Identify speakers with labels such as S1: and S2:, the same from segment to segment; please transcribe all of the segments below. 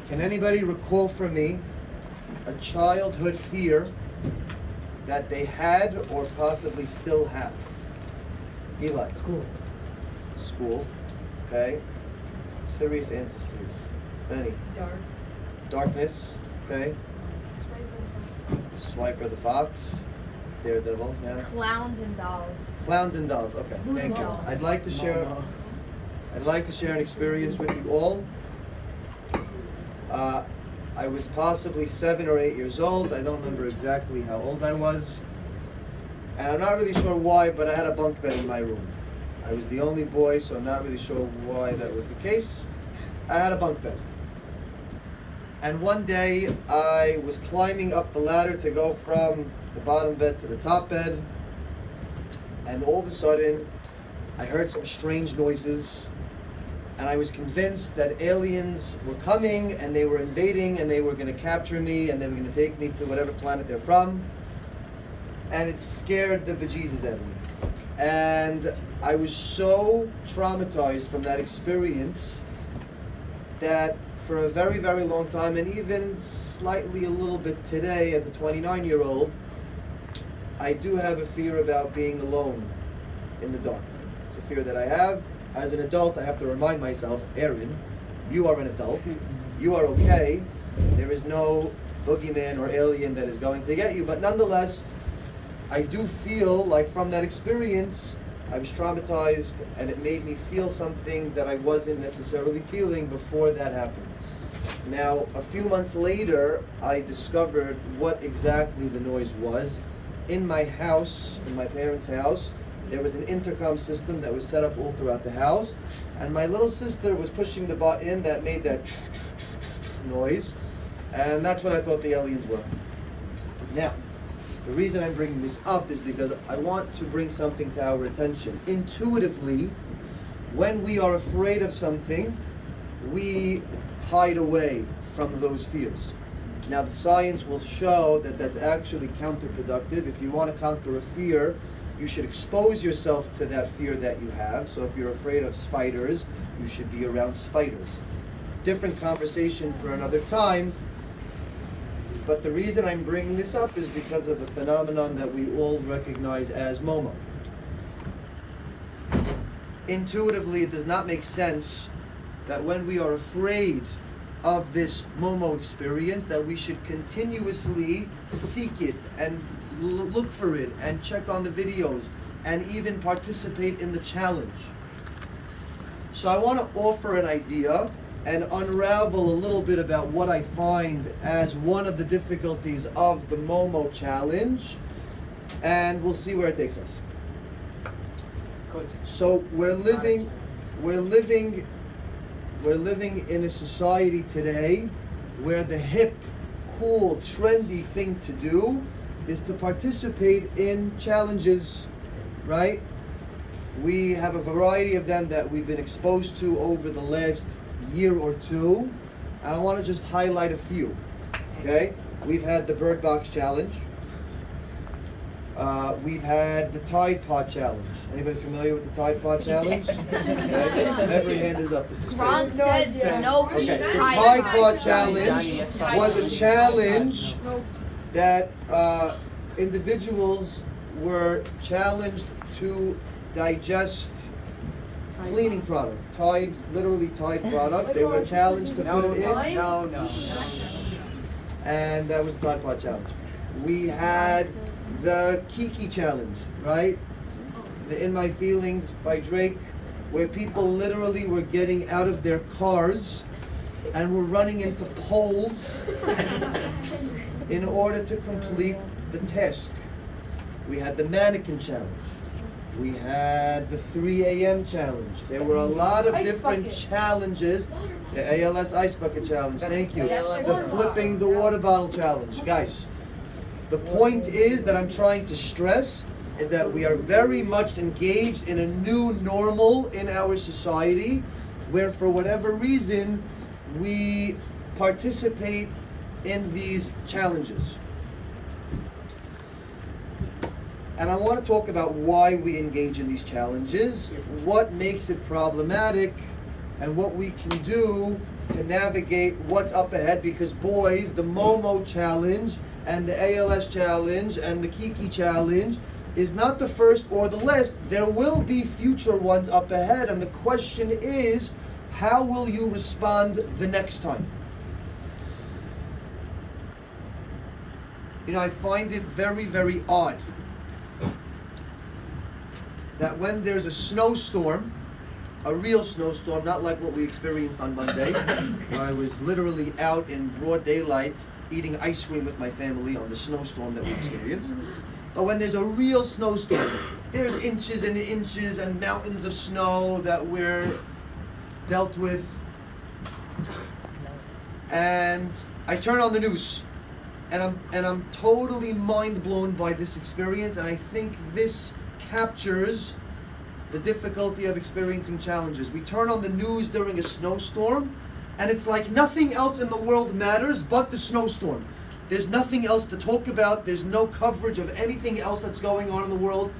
S1: Can anybody recall from me a childhood fear that they had or possibly still have? Eli. School. Okay. Serious answers, please. Benny. Darkness. Okay. Swiper the Fox. Daredevil. Yeah.
S2: Clowns and dolls.
S1: Clowns and dolls. Okay. Thank you.
S2: Dolls.
S1: I'd like to share an experience with you all. I was possibly 7 or 8 years old. I don't remember exactly how old I was. And I'm not really sure why, but I had a bunk bed in my room. I was the only boy, so I'm not really sure why that was the case. I had a bunk bed. And one day, I was climbing up the ladder to go from the bottom bed to the top bed. And all of a sudden, I heard some strange noises. And I was convinced that aliens were coming and they were invading and they were going to capture me and they were going to take me to whatever planet they're from. And it scared the bejesus out of me. And I was so traumatized from that experience that for a very, very long time, and even slightly a little bit today as a 29-year-old, I do have a fear about being alone in the dark. It's a fear that I have. As an adult, I have to remind myself, Aaron, you are an adult. You are okay. There is no boogeyman or alien that is going to get you. But nonetheless, I do feel like from that experience, I was traumatized and it made me feel something that I wasn't necessarily feeling before that happened. Now, a few months later, I discovered what exactly the noise was. In my house, in my parents' house, there was an intercom system that was set up all throughout the house, and my little sister was pushing the button that made that noise, and that's what I thought the aliens were. Now, the reason I'm bringing this up is because I want to bring something to our attention. Intuitively, when we are afraid of something, we hide away from those fears. Now, the science will show that that's actually counterproductive. If you want to conquer a fear, you should expose yourself to that fear that you have. So if you're afraid of spiders, you should be around spiders. Different conversation for another time. But the reason I'm bringing this up is because of the phenomenon that we all recognize as Momo. Intuitively, it does not make sense that when we are afraid of this Momo experience, that we should continuously seek it and look for it and check on the videos and even participate in the challenge. So I want to offer an idea and unravel a little bit about what I find as one of the difficulties of the Momo challenge, and we'll see where it takes us. So we're living in a society today where the hip, cool, trendy thing to do is to participate in challenges, right? We have a variety of them that we've been exposed to over the last year or two, and I want to just highlight a few, okay? We've had the Bird Box Challenge. We've had the Tide Pod Challenge. Anybody familiar with the Tide Pod Challenge? Okay. Every hand is up. This is
S2: Ron
S1: great.
S2: says no
S1: Okay,
S2: eat
S1: the Tide Pod Challenge was a challenge that individuals were challenged to digest cleaning product. Tide, literally Tide product. They were challenged to put it in.
S3: No.
S1: And that was the Tide Pod Challenge. We had the Kiki Challenge, right? The In My Feelings by Drake, where people literally were getting out of their cars and were running into poles in order to complete the task. We had the Mannequin Challenge. We had the 3 a.m. Challenge. There were a lot of different challenges. The ALS Ice Bucket Challenge, thank you. The Flipping the Water Bottle Challenge. Guys, the point is that I'm trying to stress is that we are very much engaged in a new normal in our society where for whatever reason we participate in these challenges. And I want to talk about why we engage in these challenges, what makes it problematic, and what we can do to navigate what's up ahead, because boys, the Momo challenge and the ALS challenge and the Kiki challenge is not the first or the last. There will be future ones up ahead, and the question is, how will you respond the next time? You know, I find it very, very odd that when there's a snowstorm, a real snowstorm, not like what we experienced on Monday, where I was literally out in broad daylight eating ice cream with my family on the snowstorm that we experienced. But when there's a real snowstorm, there's inches and inches and mountains of snow that we're dealt with. And I turn on the news, and I'm totally mind blown by this experience, and I think this captures the difficulty of experiencing challenges. We turn on the news during a snowstorm, and it's like nothing else in the world matters but the snowstorm. There's nothing else to talk about. There's no coverage of anything else that's going on in the world.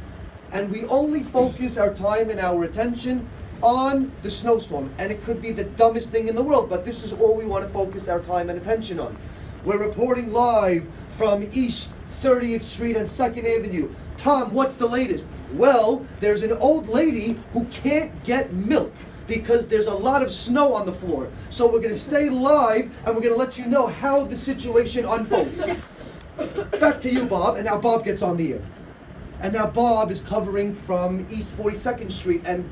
S1: And we only focus our time and our attention on the snowstorm. And it could be the dumbest thing in the world, but this is all we want to focus our time and attention on. We're reporting live from East 30th Street and 2nd Avenue. Tom, what's the latest? Well, there's an old lady who can't get milk because there's a lot of snow on the floor. So we're going to stay live, and we're going to let you know how the situation unfolds. Back to you, Bob. And now Bob gets on the air. And now Bob is covering from East 42nd Street. And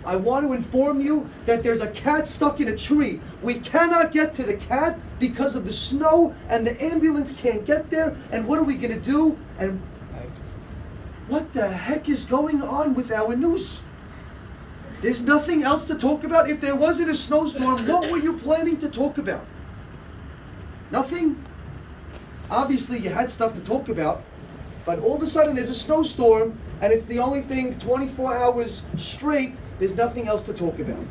S1: I want to inform you that there's a cat stuck in a tree. We cannot get to the cat because of the snow, and the ambulance can't get there. And what are we going to do? And what the heck is going on with our news? There's nothing else to talk about. If there wasn't a snowstorm, what were you planning to talk about? Nothing? Obviously, you had stuff to talk about, but all of a sudden there's a snowstorm, and it's the only thing 24 hours straight. There's nothing else to talk about.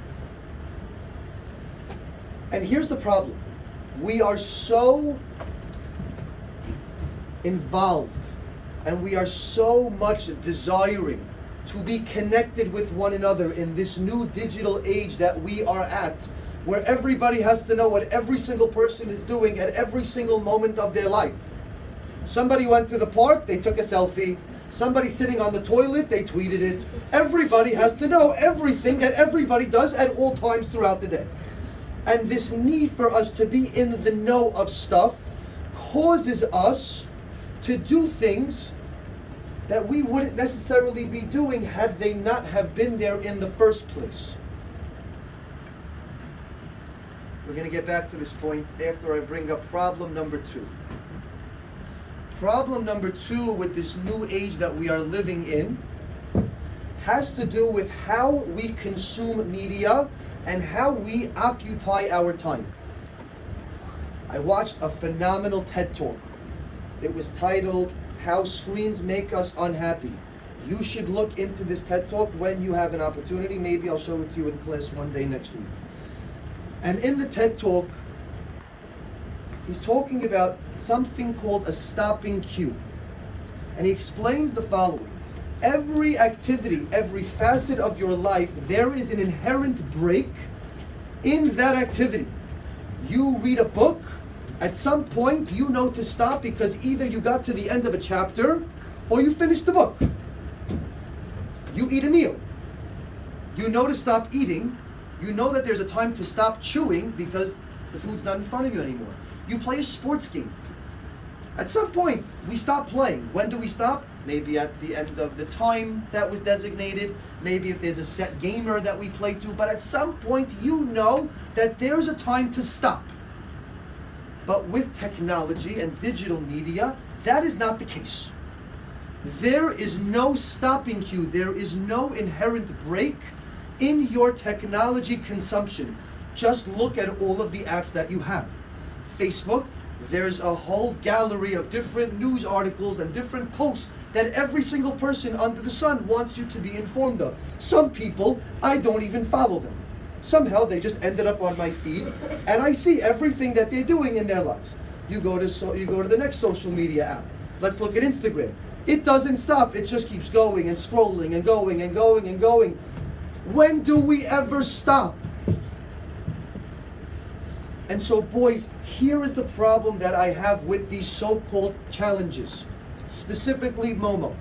S1: And here's the problem. We are so involved, and we are so much desiring to be connected with one another in this new digital age that we are at, where everybody has to know what every single person is doing at every single moment of their life. Somebody went to the park, they took a selfie. Somebody sitting on the toilet, they tweeted it. Everybody has to know everything that everybody does at all times throughout the day. And this need for us to be in the know of stuff causes us to do things that we wouldn't necessarily be doing had they not have been there in the first place. We're going to get back to this point after I bring up problem number 2. Problem number 2 with this new age that we are living in has to do with how we consume media and how we occupy our time. I watched a phenomenal TED Talk. It was titled, How Screens Make Us Unhappy. You should look into this TED Talk when you have an opportunity. Maybe I'll show it to you in class one day next week. And in the TED Talk, he's talking about something called a stopping cue. And he explains the following. Every activity, every facet of your life, there is an inherent break in that activity. You read a book, at some point you know to stop because either you got to the end of a chapter or you finished the book. You eat a meal. You know to stop eating. You know that there's a time to stop chewing because the food's not in front of you anymore. You play a sports game. At some point, we stop playing. When do we stop? Maybe at the end of the time that was designated. Maybe if there's a set gamer that we play to. But at some point, you know that there's a time to stop. But with technology and digital media, that is not the case. There is no stopping cue. There is no inherent break in your technology consumption. Just look at all of the apps that you have. Facebook, there's a whole gallery of different news articles and different posts that every single person under the sun wants you to be informed of. Some people, I don't even follow them. Somehow they just ended up on my feed, and I see everything that they're doing in their lives. You go to the next social media app. Let's look at Instagram. It doesn't stop. It just keeps going and scrolling and going and going and going. When do we ever stop? And so, boys, here is the problem that I have with these so-called challenges, specifically Momo.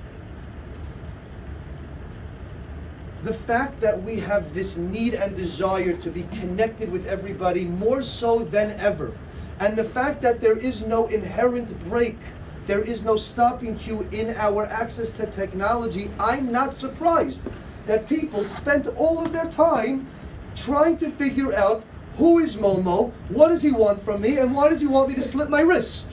S1: The fact that we have this need and desire to be connected with everybody more so than ever, and the fact that there is no inherent break, there is no stopping cue in our access to technology, I'm not surprised that people spend all of their time trying to figure out who is Momo, what does he want from me, and why does he want me to slit my wrist?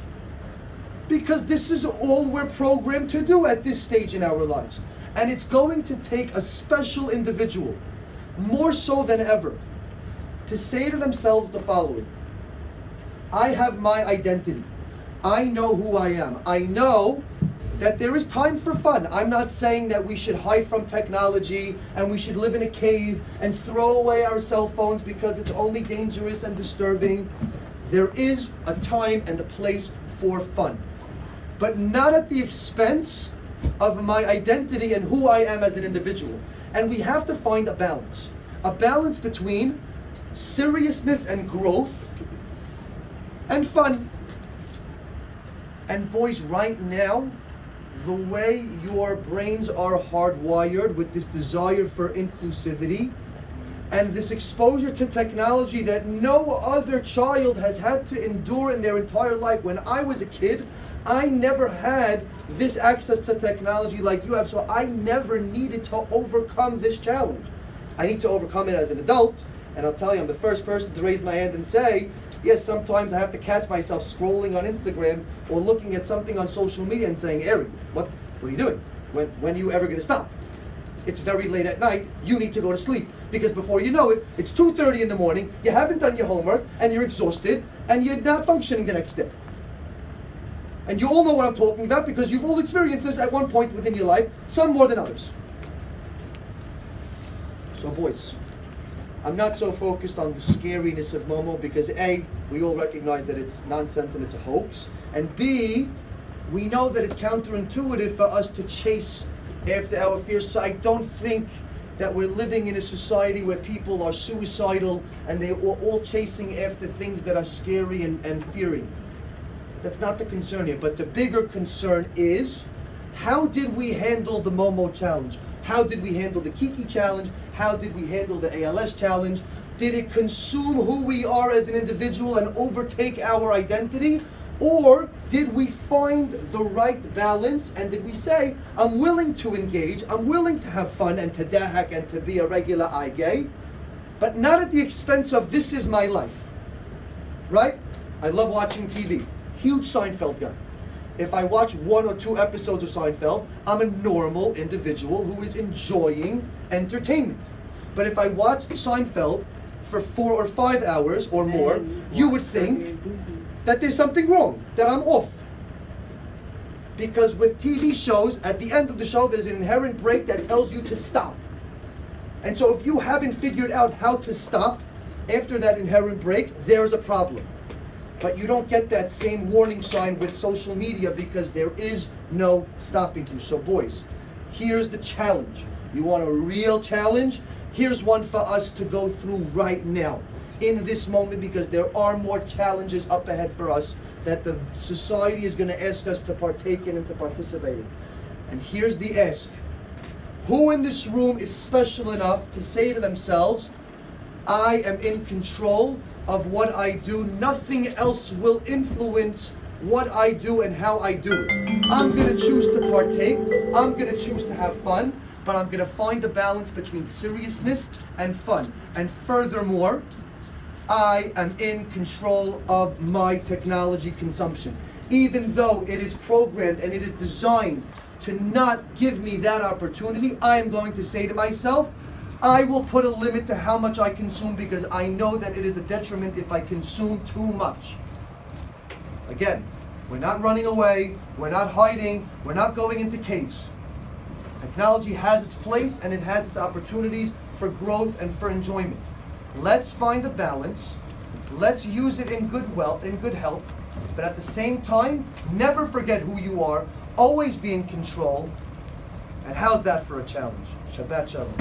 S1: Because this is all we're programmed to do at this stage in our lives. And it's going to take a special individual, more so than ever, to say to themselves the following: I have my identity. I know who I am. I know that there is time for fun. I'm not saying that we should hide from technology and we should live in a cave and throw away our cell phones because it's only dangerous and disturbing. There is a time and a place for fun, but not at the expense of my identity and who I am as an individual. And we have to find a balance between seriousness and growth and fun. And boys, right now, the way your brains are hardwired with this desire for inclusivity and this exposure to technology that no other child has had to endure in their entire life. When I was a kid, I never had this access to technology like you have, so I never needed to overcome this challenge. I need to overcome it as an adult, and I'll tell you, I'm the first person to raise my hand and say, yes, sometimes I have to catch myself scrolling on Instagram or looking at something on social media and saying, Aaron, what are you doing? When are you ever going to stop? It's very late at night, you need to go to sleep. Because before you know it, it's 2:30 in the morning, you haven't done your homework, and you're exhausted, and you're not functioning the next day. And you all know what I'm talking about because you've all experienced this at one point within your life, some more than others. So boys, I'm not so focused on the scariness of Momo because A, we all recognize that it's nonsense and it's a hoax, and B, we know that it's counterintuitive for us to chase after our fears. So I don't think that we're living in a society where people are suicidal and they're all chasing after things that are scary and fearing. That's not the concern here, but the bigger concern is, how did we handle the Momo challenge? How did we handle the Kiki challenge? How did we handle the ALS challenge? Did it consume who we are as an individual and overtake our identity? Or did we find the right balance and did we say, I'm willing to engage, I'm willing to have fun and to dahak and to be a regular gay, but not at the expense of this is my life, right? I love watching TV. Huge Seinfeld guy. If I watch 1 or 2 episodes of Seinfeld, I'm a normal individual who is enjoying entertainment. But if I watch Seinfeld for 4 or 5 hours or more, you would think that there's something wrong, that I'm off. Because with TV shows, at the end of the show, there's an inherent break that tells you to stop. And so if you haven't figured out how to stop after that inherent break, there's a problem. But you don't get that same warning sign with social media because there is no stopping you. So boys, here's the challenge. You want a real challenge? Here's one for us to go through right now, in this moment, because there are more challenges up ahead for us that the society is going to ask us to partake in and to participate in. And here's the ask. Who in this room is special enough to say to themselves, I am in control of what I do. Nothing else will influence what I do and how I do it. I'm going to choose to partake. I'm going to choose to have fun. But I'm going to find a balance between seriousness and fun. And furthermore, I am in control of my technology consumption. Even though it is programmed and it is designed to not give me that opportunity, I am going to say to myself, I will put a limit to how much I consume because I know that it is a detriment if I consume too much. Again, we're not running away, we're not hiding, we're not going into caves. Technology has its place and it has its opportunities for growth and for enjoyment. Let's find a balance. Let's use it in good health, but at the same time, never forget who you are, always be in control. And how's that for a challenge? Shabbat Shalom.